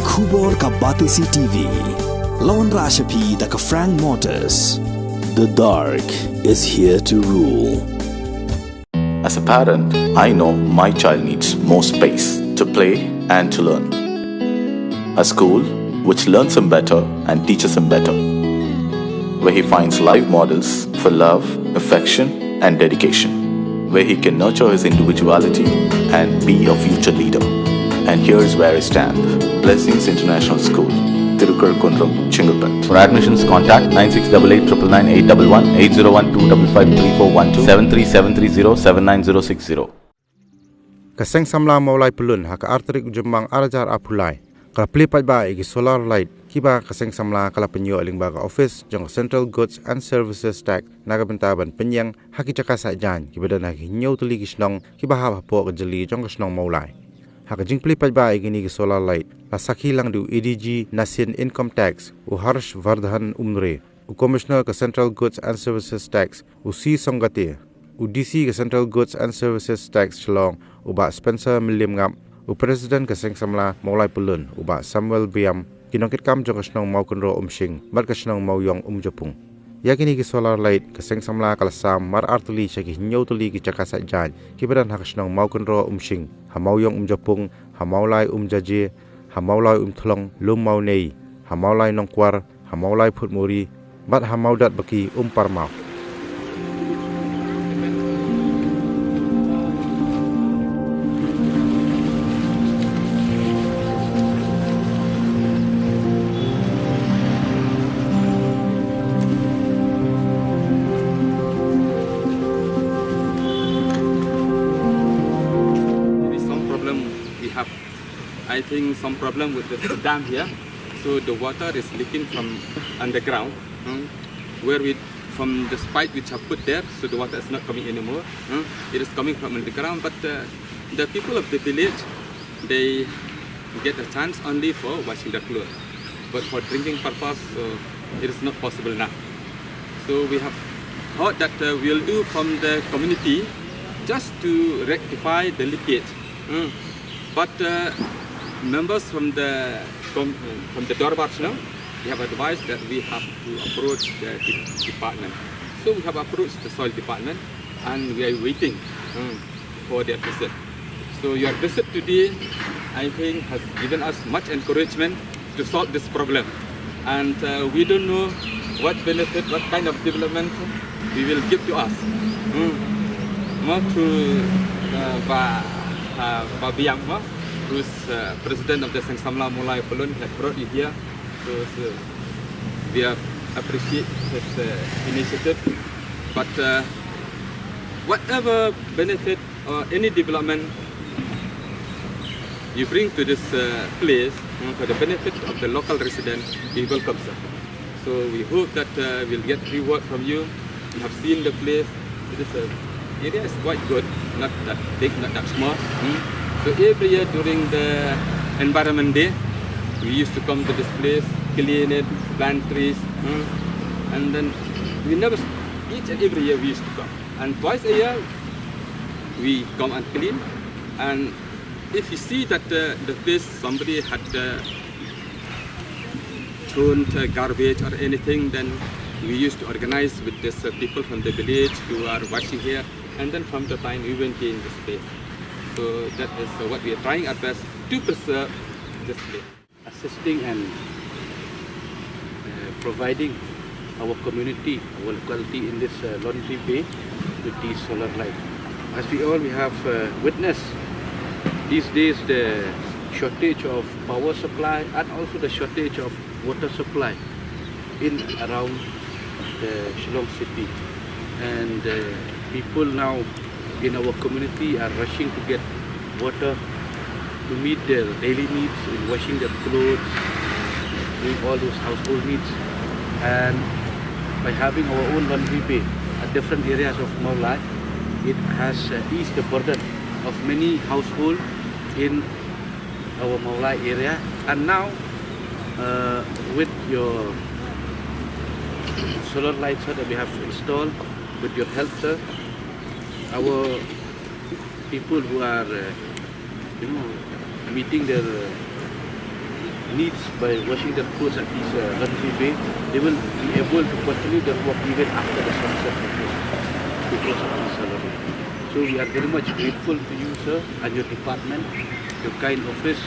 Kubor ka Batisi TV. Lawan Rashapi da ka Frank Motors. The dark is here to rule. As a parent, I know my child needs more space to play and to learn. A school which learns him better and teaches him better, where he finds live models for love, affection and dedication, where he can nurture his individuality and be a future leader. And here's where I stand. Blessings International School, Tirukurakkundram, Chengalpet. For admissions, contact 9688999811 8012553412 73730 Kaseng samla Mawlai pulun haka arterik jembang arajar apulai. Kala pelipat ba igi solar light kiba kaseng samla kala Pynïoh aling baga office jong Central Goods and Services Tax naga bentaban penyang haki Jaka Saitjaiñ kiba dan haki nyau tuli kisnong kiba haba po kejeli jong kisnong Mawlai. Haka jing pelipat ba igi ni solar light la sakhi lang du EDG Nasin Income Tax u Harsh Vardhan Umre u Commissioner ke Central Goods and Services Tax u C Songgate u DC ke Central Goods and Services Tax Chlong u ba Spencer Milim ngap u President ke Seng Samla Mawlai Pulun u ba Samuel Biam kinongkit kam jong kasnong mau kunro umsing bat kasnong mau yong jopung yakini ki solar light ke Seng Samla kalasam mar artuli chaki nyau tuli ki Jaka Saitjaiñ ki badan hakasnong mau kunro umsing ha mau yong jopung ha Mawlai jaje ha Mawlai thlong lum mau nei ha Mawlai nongkwar ha Mawlai phutmuri bat ha maudat baki parmau. I think some problem with the dam here, so the water is leaking from underground, where from the pipe which are put there, so the water is not coming anymore. It is coming from underground, but the people of the village, they get a chance only for washing their clothes, but for drinking purpose, it is not possible now. So we have heard that we'll do from the community just to rectify the leakage, but members from the Dorbarch now, we have advised that we have to approach the department. So we have approached the soil department and we are waiting for their visit. So your visit today, I think, has given us much encouragement to solve this problem. And we don't know what benefit, what kind of development we will give to us. More through Babiang, who's president of the Seng Samla Mawlai Pulun, has brought you here. So we appreciate his initiative. But whatever benefit or any development you bring to this place for the benefit of the local residents, we welcome sir. So we hope that we'll get reward from you. You have seen the place. The area is quite good, not that big, not that small. So every year during the Environment Day, we used to come to this place, clean it, plant trees, and then we never, each and every year we used to come. And twice a year, we come and clean. And if you see that the place, somebody had thrown garbage or anything, then we used to organize with these people from the village who are washing here. And then from the time we went in this place. So that is what we are trying our best to preserve this place. Assisting and providing our community, our locality in this laundry bay with these solar lights. As we have witnessed these days the shortage of power supply and also the shortage of water supply in around the Shillong city. And people now in our community are rushing to get water to meet their daily needs, in washing their clothes, doing all those household needs. And by having our own laundry bay at different areas of Mawlai, it has eased the burden of many households in our Mawlai area. And now with your solar lights that we have installed, with your help sir, our people who are meeting their needs by washing their clothes at this laundry bay, they will be able to continue their work even after the sunset because of this salary. So we are very much grateful to you, sir, and your department, your kind office,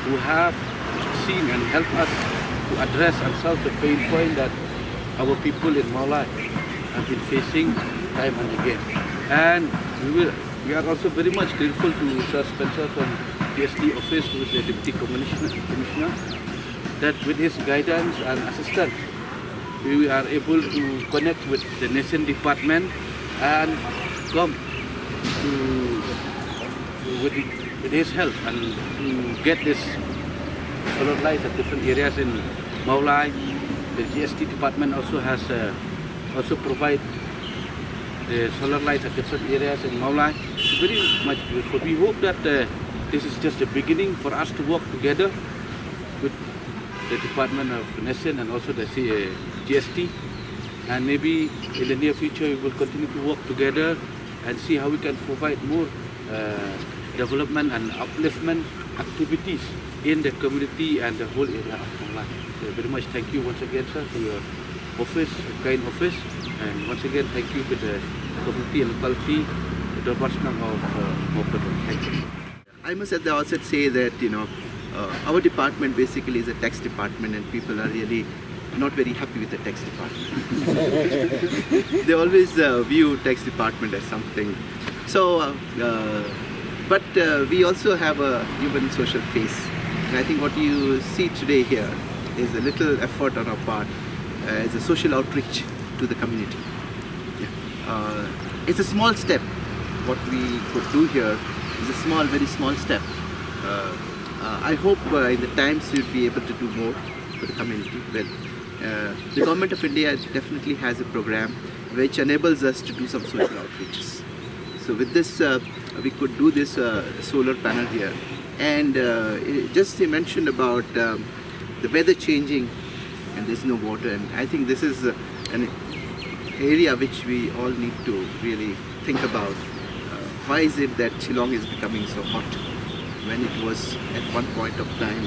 who have seen and helped us to address and solve the pain point that our people in Mawlai have been facing time and again. And we are also very much grateful to Sir Spencer from Cgst office, who is the Deputy Commissioner, that with his guidance and assistance, we are able to connect with the nation department and come to, with his help and to get this solar light at different areas in Mawlai. The Cgst department also has provide the solar lights at different areas in Mawlai. Very much beautiful. We hope that this is just a beginning for us to work together with the Department of Nation and also the Cgst. And maybe in the near future we will continue to work together and see how we can provide more development and upliftment activities in the community and the whole area of Mawlai. So very much thank you once again, sir, for your office, kind office, and once again thank you to the community and locality, the Department of Mawlai. Thank you. I must at the outset say that our department basically is a tax department, and people are really not very happy with the tax department. They always view tax department as something. So, but we also have a human social face. And I think what you see today here is a little effort on our part as a social outreach to the community. It's a small step. What we could do here is a small, very small step. I hope in the times we'll be able to do more for the community. Well, the Government of India definitely has a program which enables us to do some social outreaches. So with this, we could do this solar panel here. And just you mentioned about the weather changing and there's no water. And I think this is an area which we all need to really think about. Why is it that Shillong is becoming so hot when it was at one point of time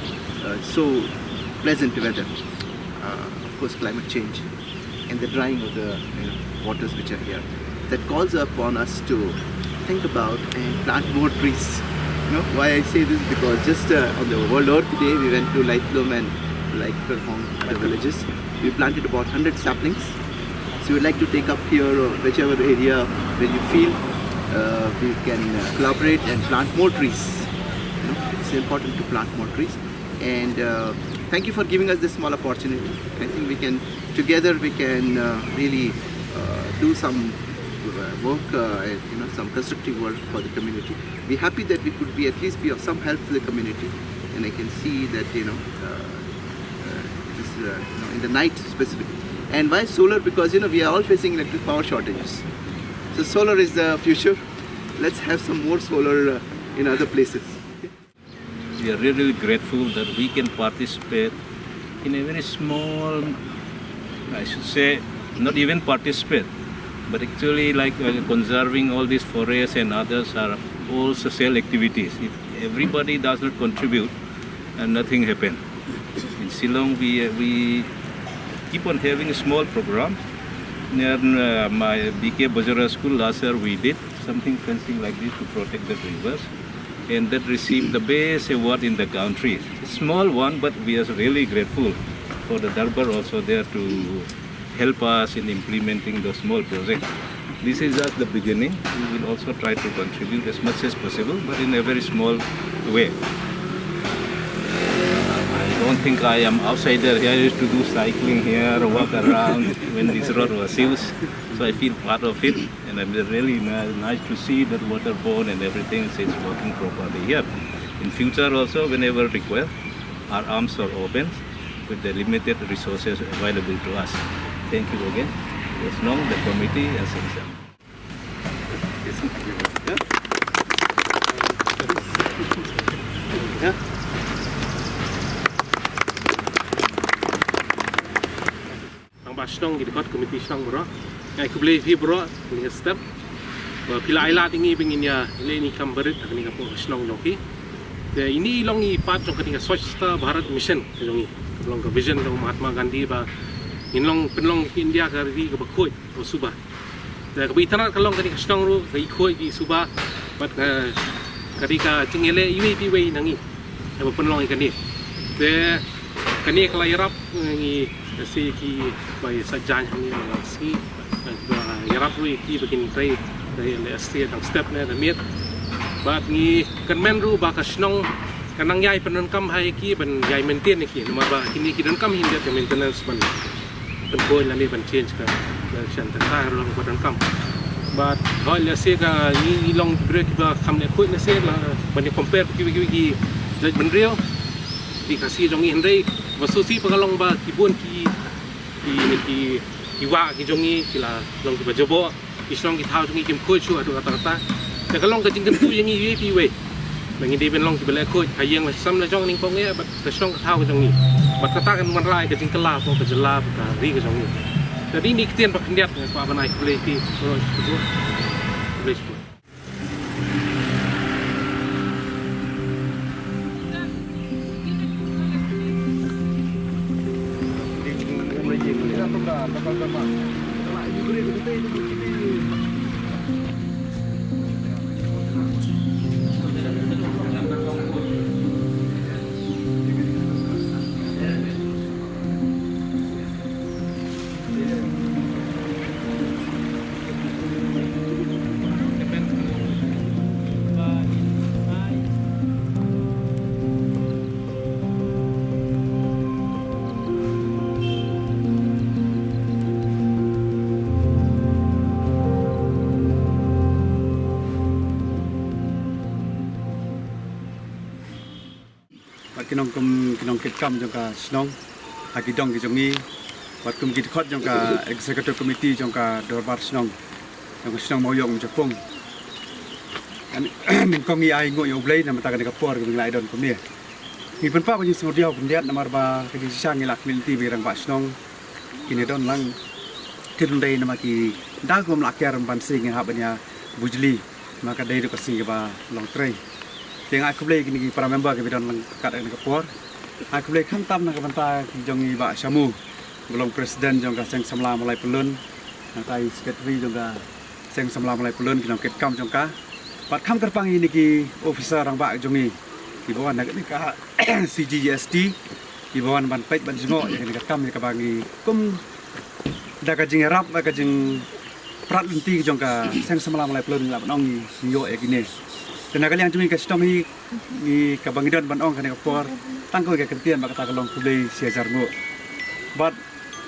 so pleasant weather? Of course, climate change and the drying of the waters which are here. That calls upon us to think about and plant more trees. Why I say this? Because just on the World Earth Day, we went to Laithlum and Perhong, other villages. We planted about 100 saplings. So we'd like to take up here or whichever area where you feel we can collaborate and plant more trees. It's important to plant more trees. And thank you for giving us this small opportunity. I think we can, together we can really do some work, some constructive work for the community. We're happy that we could be at least be of some help to the community. And I can see that, in the night specifically. And why solar? Because, we are all facing electric power shortages. So solar is the future. Let's have some more solar in other places. We are really grateful that we can participate in a very small, I should say, not even participate, but actually conserving all these forests and others are all social activities. If everybody does not contribute, and nothing happens. In Shillong, we keep on having a small program. Near my BK Bajara school last year, we did something fencing like this to protect the rivers. And that received the best award in the country. Small one, but we are really grateful for the Darbar also there to help us in implementing the small project. This is just the beginning. We will also try to contribute as much as possible, but in a very small way. I don't think I am outsider here. I used to do cycling here, walk around when this road was used. So I feel part of it, and it's really nice to see that waterborne and everything is working properly here. In future also, whenever required, our arms are open with the limited resources available to us. Thank you again. Yes, no, the committee and Cgst. Shnong di dekat komiti Shnong bro. Ngai kubli fi bro ni step. Pila ila tingi bingin ya ini kamberit ni kapung Shnong noki. ini long i part jong ketika Swachhta Bharat Mission jong long ka vision jong Mahatma Gandhi ba in long penlong India ka ri ka bakhoi o suba da ka bitana ka long ketika snong ru ka ikhoi ki suba but ketika cingele iwi piwi nangi ba penlong ikan ni te kani kala yarap ngi si ki by Saitjaiñ ni si yarap ru ki bikin trai le step ne da miet bat ngi kan men ru ba ka snong kanang yai penon kam hai ki ban yai maintain ki nomor ba kini ki don kam hindia ke maintenance ban koi la ni ban change ka chan ta ta ro ko don kam bat hoi le se ka ni long break ba kham le khoi le se la ban ni compare ki judge ban rio di kasih jong i hendai wasusi pagalong ba kibun ki wa ki jongi kila long ki bajobo ki snong ki thau jongi kim khoi chu adu kataแต่ก็ลองกระจิงกันตู้ยังงี้อยู่พี่เว้ยบางทีเป็นลองที่เป็นแรกคุยหายังเลยซ้ำในช่องนี้พวกนี้บัดกระช่องกระเท่ากันตรงนี้บัดกระตากันมันไล่กระจิงกระลาพวกกระจะลาพวกกระรีกระช่องนี้แต่นี่เตียนปักขันยัดกว่าบันไดคุยที่เราสุดเลยสุดkinong kitkam jongka snong hakidong ki jongi wat kum kitkot jongka executive committee jongka dorbar snong jongka snong moyong japong min kongi ai ngo yo blai na mata ka por ki ngai don kumie ni pen pa ko jing sodio pendiat namar ba ki sang ilak milti birang ba snong kini don lang tidundai nama ki dagom lakyar ban sing ha banya bujli maka dai do kasi ba long tray tiếng ai không lấy cái này para member cái bidon kat cái kapor ai không lấy kham tam na kabanta jongi ba Samu belum presiden jongka Ssmp Mawlai pelun tai secretary jongka Ssmp Mawlai pelun kinong ketkam jongka pat kham terpang ini ki officer rang ba jongi di bawah nak ni ka Cgst di bawah ban pek ban jingo yang ni kam ni ka bangi kum da ka jing rap ka jing prat linti jongka Ssmp Mawlai pelun la nong yo e kini tenaga yang cumi kasih tomi ni kabangidon banong kan kapor tangkul ke kentian bak kata kalong kulai siajar ngo but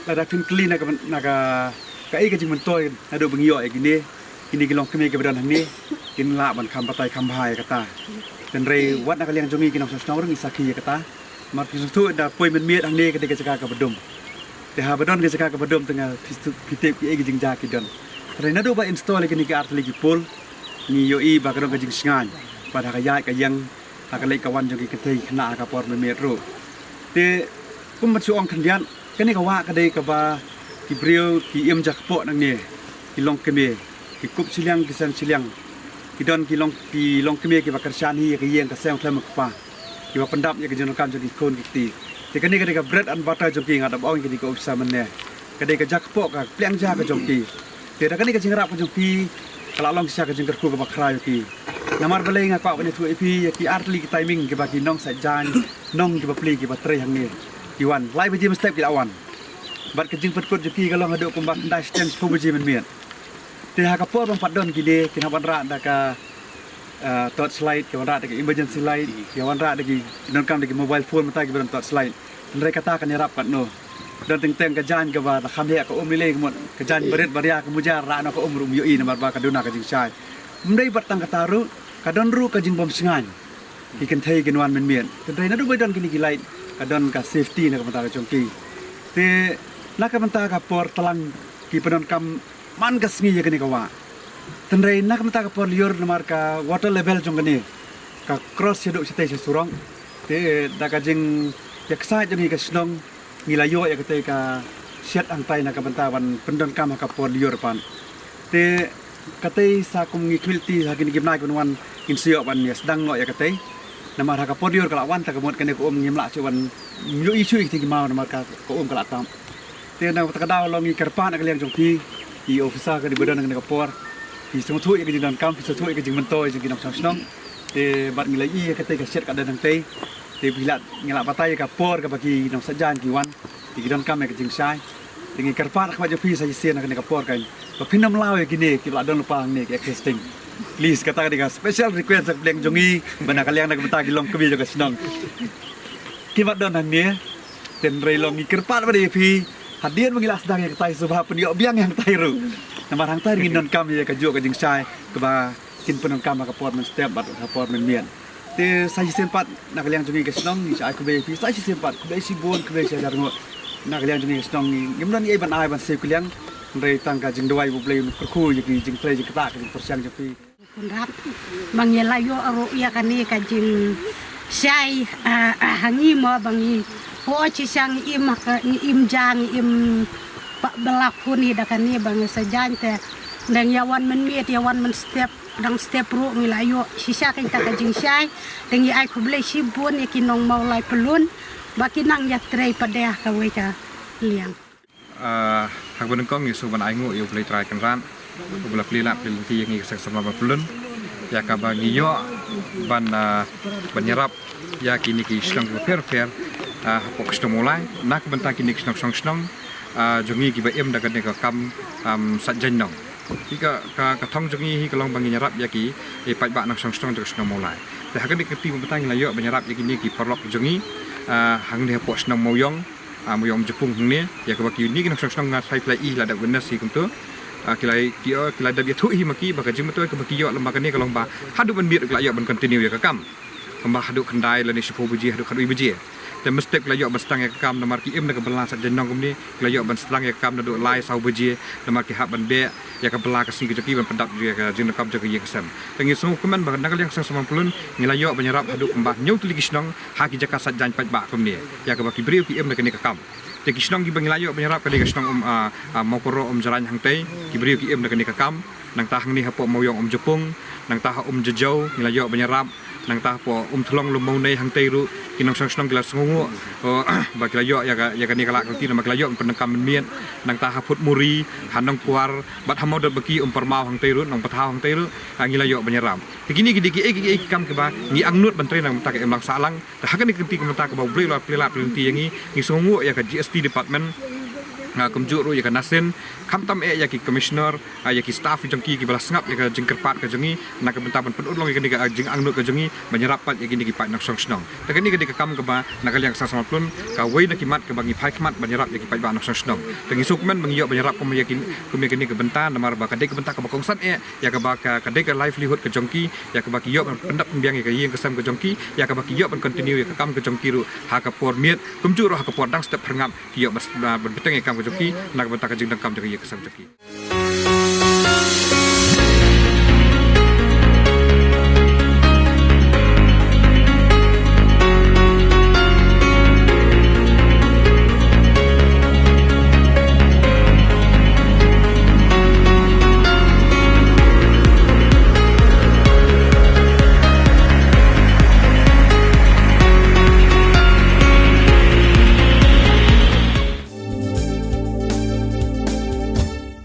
lada tin clean naga kai ke jing mentoy ado bangio e gini kilong kemi ke badan ni kin la ban kham patai kham bhai kata dan rei wat naga yang cumi kinong sosnong rung isaki kata mat kisu da poi men miet ang ni ketika jaka ka bedum te ha badon ke jaka ka bedum tengah pitip ki e jing jaki don rena do ba install ke ni ka artli ki pol ni yoi ba kadang kajing singan pada kaya kayang akalai kawan jogi ketei kena kapor memetro te kum machuang khandian kani kawa kadai kaba ki brio ki im jakpo nang ni ki long keme ki kup siliang ki san siliang ki don ki long keme ki bakar shani ki yeng ka seng thlem pa ki ba pendap ya ki jono kam jogi kon ki ti te kani kadai ka bread and butter jogi ngada bong ki ko upsa menne kadai ka jakpo ka pliang ja ka jogi te da kani ka jingrap ka jogi kalau long siya kajeng kerku ke bakrai ki namar balai ngak bani tu epi ki artli ki timing ki bagi nong Saitjaiñ nong ki bapli ki batrai hang ni ki wan lai baji step ki awan bat kajeng petkut joki kalau ngadu kumbak ndai stand ko baji men miet te ha kapor bang padon ki de ki haban ra da ka torch light ki wan ra da ki emergency light ki wan ra da ki non kam da ki mobile phone mata ki ban torch light ndai kata kan yarap kat no dan teng kajan ke ba kham he ka umile kemot kajan berit baria kemujar ra na ka umrum yoi namar ba kaduna ka jing sai mdai batang kataru kadon ru ka jing bom singan ikan thai kin wan men mien kan thai na du badon kini gilai kadon ka safety na ka mata ka chongki te la ka mata ka por talang ki pedon kam man ka sngi ya kini ka wa tendrai na ka mata ka por liur namar ka water level jong kini ka cross seduk sitai surong te da ka jing yaksa jeni ka snong ngilayo ya ketika siat angtai na kabantawan pendon kam ka por liur pan te katei sa kum ngi kwilti ha kini gimnai kunwan in siok ban yes dang no ya katei nama haka podior kala wan ta kamot kene ko ngimla chuan nyu isu ik ti mau nama ka ko kala tam te na ta daw long i karpa na kaliang jongpi i ofisa ka di badan ngene ka por i semua tu ik di dan kam semua tu ik jing mentoi jing kinam snong te bat ngilai i ka te ka set ka dan te te bilat ngila patai ka por ka bagi nam Saitjaiñ ki wan i dan kam ka jing sai dengan karpa nak maju pi saya sen nak kapor kan. Pinam lau gini kita ada lupa ni existing. Please kata dia special request sak bleng jongi bana kaliang nak benta gilong kebi juga senang. Kibat don hang ni ten relong ni karpa pada pi hadian mengilas sedang yang tai subah Pynïoh biang yang tai ru. Nama hang tai ngin don kam ya ka jo ka jing sai ke ba kin penon kam kapor men step bat kapor men mien. Te saya Ssmp nak kaliang jongi ke senang ni sai ke be pi saya Ssmp ke be si bon ke be saya darngo. Nak kalian jenis sedang ni, gimana ni? Iban ai ban save kalian, dari tangga jeng dua ibu beli perku, jadi jeng tray jeng ketak, jeng persiang jepi. Kunrap, mangelayo aro iya kani kajing say hangi mo bangi, ho cisang im jang im belakuni dakani bangi Saitjaiñ te, dan yawan menmiet yawan men step. Dang step ru ngelayo sisa kan tak kajing say, dan ai ku beli sibun ikinong Mawlai pelun. Baki nang ya tray pada kawai ka liang. Hak benengkong isu ban aingu iu play try kenran. Ubla play lap play ti yang isak sama pelun. Ya ka bagi yo ban banyarap ya kini ki islang fair pok Mawlai nak bentang kini snong jongi ki ba em dagan ka kam Saitjaiñ nong. Jika ka thong jongi hi kalong bangi nyarap ya ki e pai ba nang snong Mawlai. Dah kan diketi bentang layo banyarap ya kini ki perlok jongi hang dia pos nang moyong jepung ni ya ke baki ni kena sang ngai play i la da witness hi kumtu kila da dia thu hi maki baka jim tu ke baki yo lembaga ni kalau ba hadu ban bir kala yo ban continue ya ke kam kamba hadu kendai la ni sepo buji hadu khadu buji dan mesti kala yo ban stang ya ke kam namar ki im na ke belang Saitjaiñ nong kum ni kala yo ban stang ya ke kam na do lai sau buji namar ki hab ban be ya ke belang ke sing ke joki ban pendap ya ke jin kam joki Cgst tengi semua komen ba nakal yang sang sama pelun ngelayo banyarap hadu kembah nyau tuli kisnong haki Jaka Saitjaiñ pai ba kum ni ya ke baki beriu ki im na ke ni ke kam te kisnong ki bangilayo banyarap kali kisnong mokoro jarañ hang tei ki beriu ki im na ke ni ke kam nang tahang ni hapo moyong jepung nang tah jejau ngelayo banyarap nang tah po thlong lumau nei hang tei ru kinong sang gila sungu ba kilayo ya ka ni kala kalti nama kilayo penengkam mien nang tah haput muri hanong puar bat hamau baki permau hang tei ru nang patau hang tei ru ngilayo banyaram kini ki kam ke ba ngi angnut bantre nang tak em lang salang dah kan kenti kementak ke ba beli la pelinti yang ngi sungu ya ka Cgst department kumjuk ru ya ka nasen kamtam ya ki commissioner ya ki staff jengki ki balas ngap ya ka jengkerpat ka jengi nak bentapan penulong ya ka jeng angnut ka jengi banyarapat ya kini ki pat nak song tak ni ka kam ke ba nak yang sama plun ka wei nak kimat ke bangi pai kimat banyarap ya ki pat ba nak song tengi sukmen bangi yo banyarap kum ya kini ke bentan namar ba ka de ke bentak ka bakong san ya ka ba ka de ka livelihood ka jengki ya ka ba ki yo pendap biang ya ka yeng kesam ka jengki ya ka ba ki yo continue ya ka kam ka jengki ru ha ka por miet kumjuk ru ha ka por dang step perngam ki yo beteng ya kam joki nak bentak jeng kam joki kesam joki